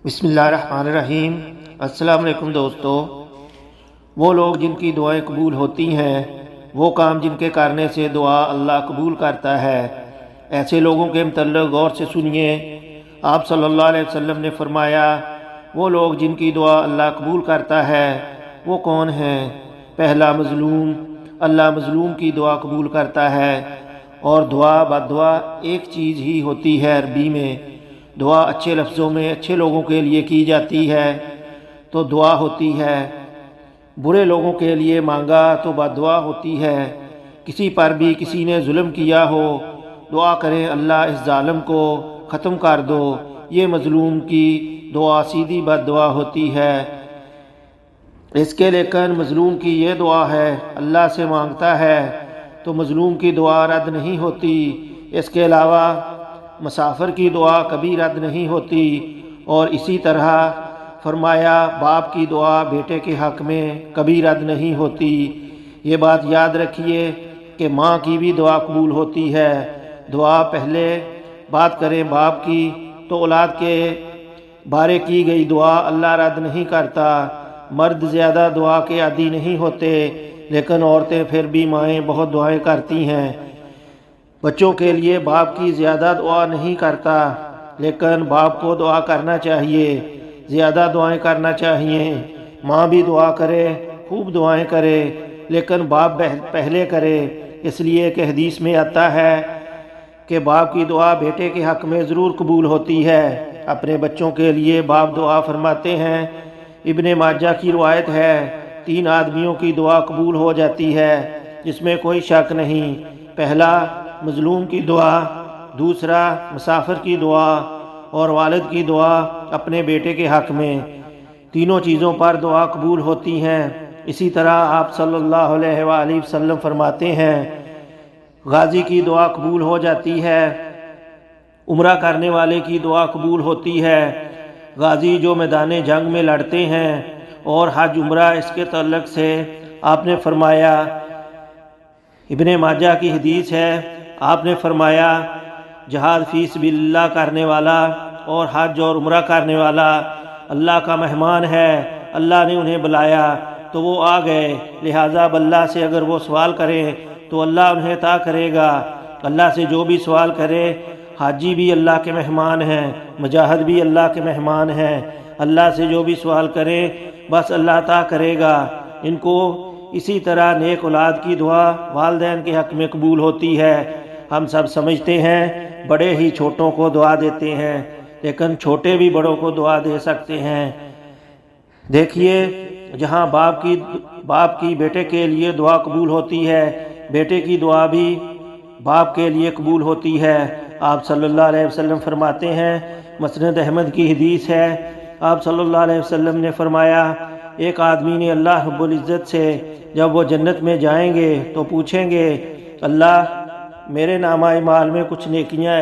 بسم اللہ الرحمن الرحیم۔ السلام علیکم دوستو۔ وہ لوگ جن کی دعائیں قبول ہوتی ہیں، وہ کام جن کے کرنے سے دعا اللہ قبول کرتا ہے، ایسے لوگوں کے متعلق غور سے سنیے۔ آپ صلی اللہ علیہ وسلم نے فرمایا، وہ لوگ جن کی دعا اللہ قبول کرتا ہے وہ کون ہیں؟ پہلا، مظلوم۔ اللہ مظلوم کی دعا قبول کرتا ہے، اور دعا بدعا ایک چیز ہی ہوتی ہے۔ عربی میں دعا اچھے لفظوں میں اچھے لوگوں کے لیے کی جاتی ہے تو دعا ہوتی ہے، برے لوگوں کے لیے مانگا تو بددعا ہوتی ہے۔ کسی پر بھی کسی نے ظلم کیا ہو، دعا کریں اللہ اس ظالم کو ختم کر دو، یہ مظلوم کی دعا سیدھی بددعا ہوتی ہے۔ اس کے لیکن مظلوم کی یہ دعا ہے، اللہ سے مانگتا ہے تو مظلوم کی دعا رد نہیں ہوتی۔ اس کے علاوہ مسافر کی دعا کبھی رد نہیں ہوتی، اور اسی طرح فرمایا باپ کی دعا بیٹے کے حق میں کبھی رد نہیں ہوتی۔ یہ بات یاد رکھیے کہ ماں کی بھی دعا قبول ہوتی ہے۔ دعا پہلے بات کریں باپ کی تو اولاد کے بارے کی گئی دعا اللہ رد نہیں کرتا۔ مرد زیادہ دعا کے عادی نہیں ہوتے، لیکن عورتیں پھر بھی مائیں بہت دعائیں کرتی ہیں۔ بچوں کے لیے باپ کی زیادہ دعا نہیں کرتا، لیکن باپ کو دعا کرنا چاہیے، زیادہ دعائیں کرنا چاہیے۔ ماں بھی دعا کرے، خوب دعائیں کرے، لیکن باپ پہلے کرے، اس لیے کہ حدیث میں آتا ہے کہ باپ کی دعا بیٹے کے حق میں ضرور قبول ہوتی ہے۔ اپنے بچوں کے لیے باپ دعا فرماتے ہیں۔ ابن ماجہ کی روایت ہے، 3 آدمیوں کی دعا قبول ہو جاتی ہے، جس میں کوئی شک نہیں۔ پہلا، مظلوم کی دعا، دوسرا مسافر کی دعا، اور والد کی دعا اپنے بیٹے کے حق میں۔ تینوں چیزوں پر دعا قبول ہوتی ہیں۔ اسی طرح آپ صلی اللہ علیہ وآلہ وسلم فرماتے ہیں، غازی کی دعا قبول ہو جاتی ہے، عمرہ کرنے والے کی دعا قبول ہوتی ہے۔ غازی جو میدان جنگ میں لڑتے ہیں، اور حج عمرہ اس کے تعلق سے آپ نے فرمایا، ابن ماجہ کی حدیث ہے، آپ نے فرمایا جہاد فی سبیل اللہ کرنے والا اور حج اور عمرہ کرنے والا اللہ کا مہمان ہے، اللہ نے انہیں بلایا تو وہ آ گئے، لہٰذا اب اللہ سے اگر وہ سوال کریں تو اللہ انہیں عطا کرے گا۔ اللہ سے جو بھی سوال کرے، حاجی بھی اللہ کے مہمان ہیں، مجاہد بھی اللہ کے مہمان ہیں، اللہ سے جو بھی سوال کرے بس اللہ عطا کرے گا ان کو۔ اسی طرح نیک اولاد کی دعا والدین کے حق میں قبول ہوتی ہے۔ ہم سب سمجھتے ہیں بڑے ہی چھوٹوں کو دعا دیتے ہیں، لیکن چھوٹے بھی بڑوں کو دعا دے سکتے ہیں۔ دیکھیے، جہاں باپ کی بیٹے کے لیے دعا قبول ہوتی ہے، بیٹے کی دعا بھی باپ کے لیے قبول ہوتی ہے۔ آپ صلی اللہ علیہ وسلم فرماتے ہیں، مسند احمد کی حدیث ہے، آپ صلی اللہ علیہ وسلم نے فرمایا، ایک آدمی نے اللہ رب العزت سے جب وہ جنت میں جائیں گے تو پوچھیں گے، اللہ میرے نامہ اعمال میں کچھ نیکیاں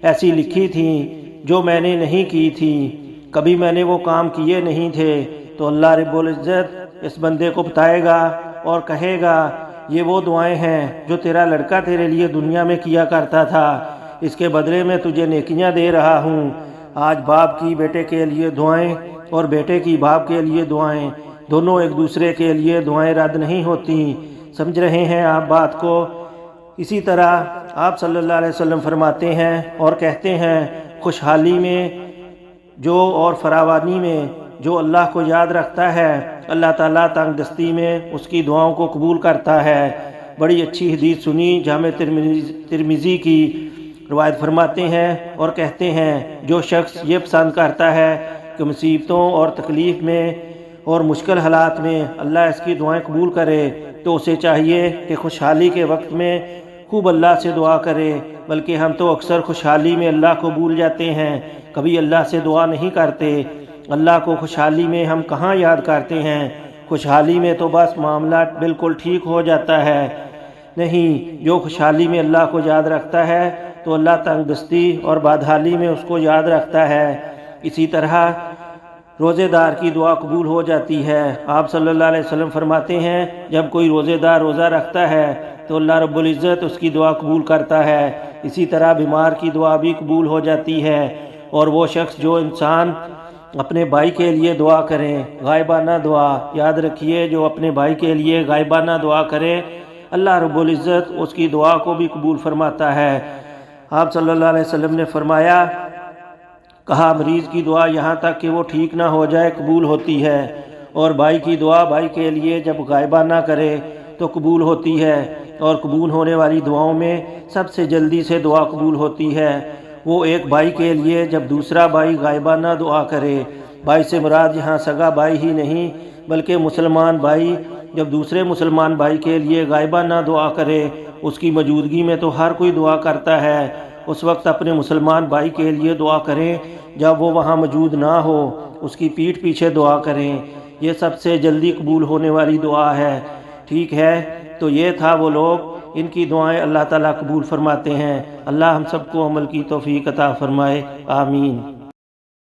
ایسی لکھی تھیں جو میں نے نہیں کی تھیں، کبھی میں نے وہ کام کیے نہیں تھے، تو اللہ رب العزت اس بندے کو بتائے گا اور کہے گا، یہ وہ دعائیں ہیں جو تیرا لڑکا تیرے لیے دنیا میں کیا کرتا تھا، اس کے بدلے میں تجھے نیکیاں دے رہا ہوں۔ آج باپ کی بیٹے کے لیے دعائیں اور بیٹے کی باپ کے لیے دعائیں، دونوں ایک دوسرے کے لیے دعائیں رد نہیں ہوتی۔ سمجھ رہے ہیں آپ بات کو؟ اسی طرح آپ صلی اللہ علیہ وسلم فرماتے ہیں اور کہتے ہیں، خوشحالی میں اور فراوانی میں جو اللہ کو یاد رکھتا ہے، اللہ تعالیٰ تنگ دستی میں اس کی دعاؤں کو قبول کرتا ہے۔ بڑی اچھی حدیث سنی، جامع ترمذی کی روایت فرماتے ہیں اور کہتے ہیں، جو شخص یہ پسند کرتا ہے کہ مصیبتوں اور تکلیف میں اور مشکل حالات میں اللہ اس کی دعائیں قبول کرے، تو اسے چاہیے کہ خوشحالی کے وقت میں خوب اللہ سے دعا کرے۔ بلکہ ہم تو اکثر خوشحالی میں اللہ کو بھول جاتے ہیں، کبھی اللہ سے دعا نہیں کرتے۔ اللہ کو خوشحالی میں ہم کہاں یاد کرتے ہیں؟ خوشحالی میں تو بس معاملہ بالکل ٹھیک ہو جاتا ہے۔ نہیں، جو خوشحالی میں اللہ کو یاد رکھتا ہے تو اللہ تنگ دستی اور بدحالی میں اس کو یاد رکھتا ہے۔ اسی طرح روزے دار کی دعا قبول ہو جاتی ہے۔ آپ صلی اللہ علیہ وسلم فرماتے ہیں، جب کوئی روزے دار روزہ رکھتا ہے تو اللہ رب العزت اس کی دعا قبول کرتا ہے۔ اسی طرح بیمار کی دعا بھی قبول ہو جاتی ہے، اور وہ شخص جو انسان اپنے بھائی کے لیے دعا کریں، غائبانہ دعا یاد رکھیے، جو اپنے بھائی کے لیے غائبانہ دعا کرے اللہ رب العزت اس کی دعا کو بھی قبول فرماتا ہے۔ آپ صلی اللہ علیہ وسلم نے فرمایا، کہا مریض کی دعا یہاں تک کہ وہ ٹھیک نہ ہو جائے قبول ہوتی ہے، اور بھائی کی دعا بھائی کے لیے جب غائبانہ کرے تو قبول ہوتی ہے، اور قبول ہونے والی دعاؤں میں سب سے جلدی سے دعا قبول ہوتی ہے وہ ایک بھائی کے لیے جب دوسرا بھائی غائبانہ دعا کرے۔ بھائی سے مراد یہاں سگا بھائی ہی نہیں بلکہ مسلمان بھائی جب دوسرے مسلمان بھائی کے لیے غائبانہ دعا کرے، اس کی موجودگی میں تو ہر کوئی دعا کرتا ہے، اس وقت اپنے مسلمان بھائی کے لیے دعا کریں، جب وہ وہاں موجود نہ ہو اس کی پیٹھ پیچھے دعا کریں، یہ سب سے جلدی قبول ہونے والی دعا ہے۔ ٹھیک ہے، تو یہ تھا وہ لوگ، ان کی دعائیں اللہ تعالیٰ قبول فرماتے ہیں۔ اللہ ہم سب کو عمل کی توفیق عطا فرمائے، آمین۔